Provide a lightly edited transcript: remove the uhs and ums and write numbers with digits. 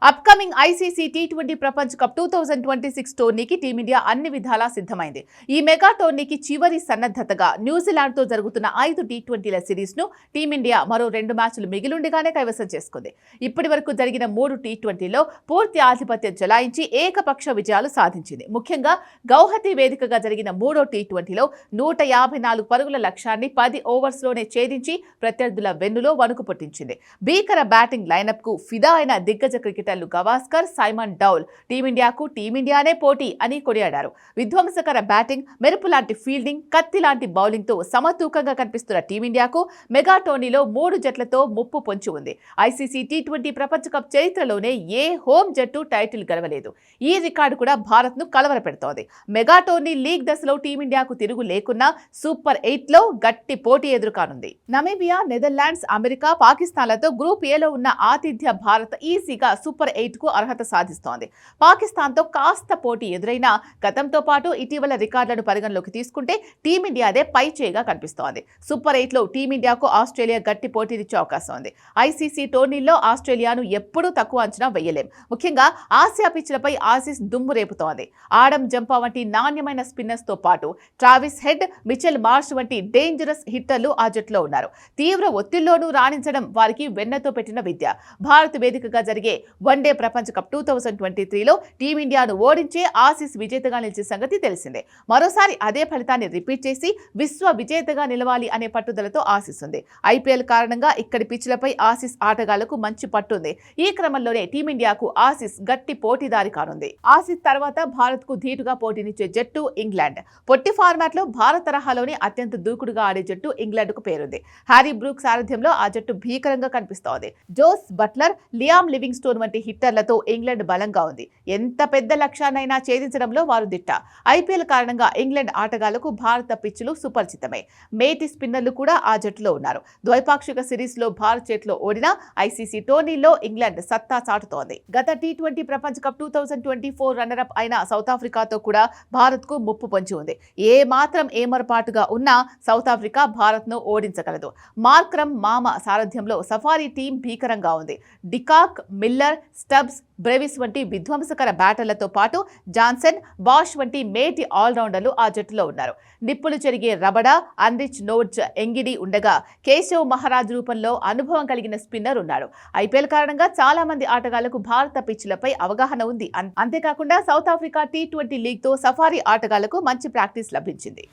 Upcoming ICC T20 ప్రపంచ cup 2026 టోర్నీకి team India అన్ని విధాలా సిద్ధమైంది. ఈ మెగా టోర్నీకి చివరి సన్నద్ధతగా న్యూజిలాండ్తో జరుగుతున్న 5 టీ20ల సిరీస్ను టీమిండియా మరో 2 మ్యాచ్లు మిగిలుండగానే కైవసం చేసుకుంది. ఇప్పటి వరకు జరిగిన 3 టీ20లో పూర్తి ఆధిపత్యం చెలాయించి ఏకపక్ష విజయాలు సాధించింది. ముఖ్యంగా గౌహతి వేదికగా జరిగిన 3వ టీ20లో 154 పరుగుల లక్ష్యాన్ని 10 ఓవర్స్లోనే ఛేదించి ప్రత్యర్థుల వెన్నులో వణుకు పుట్టించింది. భీకర బ్యాటింగ్ లైనప్ కు ఫిదా అయిన దిగ్గజ క్రికెటర్లు గవాస్కర్, సైమన్ డౌల్ టీమిండియానే పోటీ అని కొనియాడారు. విధ్వంసకర బ్యాటింగ్, మెరుపు లాంటి ఫీల్డింగ్, కత్తి లాంటి బౌలింగ్ తో సమతూకంగా కనిపిస్తున్న టీమిండియాకు మెగా టోర్నీలో 3 జట్లతో ముప్పు పొంచి ఉంది. ఐసీసీ టీ20 ప్రపంచ కప్ చరిత్రలోనే ఏ హోమ్ జట్టు టైటిల్ గెలవలేదు. ఈ రికార్డు కూడా భారత్ ను కలవరపెడుతోంది. మెగా టోర్నీ లీగ్ దశలో టీమిండియాకు తిరుగు లేకున్నా సూపర్ 8లో గట్టి పోటీ ఎదుర్కానుంది. నమీబియా, నెదర్లాండ్స్, అమెరికా, పాకిస్తాన్లతో గ్రూప్ ఏలో ఉన్న ఆతిథ్య భారత్ ఈసీగా సూపర్ 8కు అర్హత సాధిస్తోంది. పాకిస్తాన్తో కాస్త పోటీ ఎదురైనా గతంతో పాటు ఇటీవల రికార్డులను పరిగణలోకి తీసుకుంటే టీమిండియాదే పై చేయిగా కనిపిస్తోంది. సూపర్ 8లో టీమిండియాకు ఆస్ట్రేలియా గట్టి పోటీనిచ్చే అవకాశం ఉంది. ఐసీసీ టోర్నీల్లో ఆస్ట్రేలియాను ఎప్పుడూ తక్కువ అంచనా వేయలేం. ముఖ్యంగా ఆసియా పిచ్లపై ఆసీస్ దుమ్ము రేపుతోంది. ఆడమ్ జంపా వంటి నాణ్యమైన స్పిన్నర్స్ తో పాటు ట్రావిస్ హెడ్, మిచెల్ మార్ష్ వంటి డేంజరస్ హిట్టర్లు ఆ జట్టులో ఉన్నారు. తీవ్ర ఒత్తిళ్లోనూ రాణించడం వారికి వెన్నతో పెట్టిన విద్య. భారత్ వేదికగా జరిగే వన్డే ప్రపంచ కప్ 2023లో టీమిండియాను ఓడించే ఆసీస్ విజేతగా నిలిచే సంగతి తెలిసిందే. మరోసారి అదే ఫలితాన్ని రిపీట్ చేసి విశ్వ విజేతగా నిలవాలి అనే పట్టుదలతో ఆసీస్ ఉంది. ఐపీఎల్ కారణంగా ఇక్కడి పిచ్లపై ఆసీస్ ఆటగాళ్లకు మంచి పట్టుంది. ఈ క్రమంలోనే టీమిండియాకు ఆసీస్ గట్టి పోటీదారి కానుంది. ఆసీస్ తర్వాత భారత్ కు ధీటుగా పోటీనిచ్చే జట్టు ఇంగ్లాండ్. పొట్టి ఫార్మాట్ లో భారత్ తరహాలోని అత్యంత దూకుడుగా ఆడే జట్టు ఇంగ్లాండ్ కు పేరుంది. హ్యారీ బ్రూక్ సారథ్యంలో ఆ జట్టు భీకరంగా కనిపిస్తోంది. జోస్ బట్లర్, లియామ్ లివింగ్స్టోన్ వంటి హిట్టర్లతో ఇంగ్లాండ్ బలంగా ఉంది. ఎంత పెద్ద లక్ష్యాన్నైనా ఛేదించడంలో వారు దిట్ట. ఐపీఎల్ కారణంగా ఇంగ్లాండ్ ఆటగాళ్లకు భారత పిచ్చులు సుపరిచితమే. మేటి స్పిన్నర్లు కూడా ఆ జట్టులో ఉన్నారు. ద్వైపాక్షిక సిరీస్ లో భారత్ చేతిలో ఓడినా ఐసీసీ టోర్నీలో ఇంగ్లాండ్ సత్తా చాటుతోంది. గత టీ20 ప్రపంచ కప్ 2024 రన్నరప్ అయిన సౌత్ ఆఫ్రికాతో కూడా భారత్ కు ముప్పు పొంచి ఉంది. ఏ మాత్రం ఏమరపాటుగా ఉన్నా సౌత్ ఆఫ్రికా భారత్ ను ఓడించగలదు. మార్క్రమ్ మామ సారథ్యంలో సఫారీ టీం భీకరంగా ఉంది. డికాక్, మిల్లర్, స్టబ్స్, బ్రెవిస్ వంటి విధ్వంసకర బ్యాటర్లతో పాటు జాన్సన్, వాష్ వంటి మేటి ఆల్రౌండర్లు ఆ జట్టులో ఉన్నారు. నిప్పులు చెరిగే రబడా, అన్రిచ్ నోడ్జ్ ఎంగిడి ఉండగా కేశవ్ మహారాజ్ రూపంలో అనుభవం కలిగిన స్పిన్నర్ ఉన్నాడు. ఐపీఎల్ కారణంగా చాలా మంది ఆటగాళ్లకు భారత పిచ్లపై అవగాహన ఉంది. అంతేకాకుండా సౌత్ ఆఫ్రికా టీ20 లీగ్ తో సఫారీ ఆటగాళ్లకు మంచి ప్రాక్టీస్ లభించింది.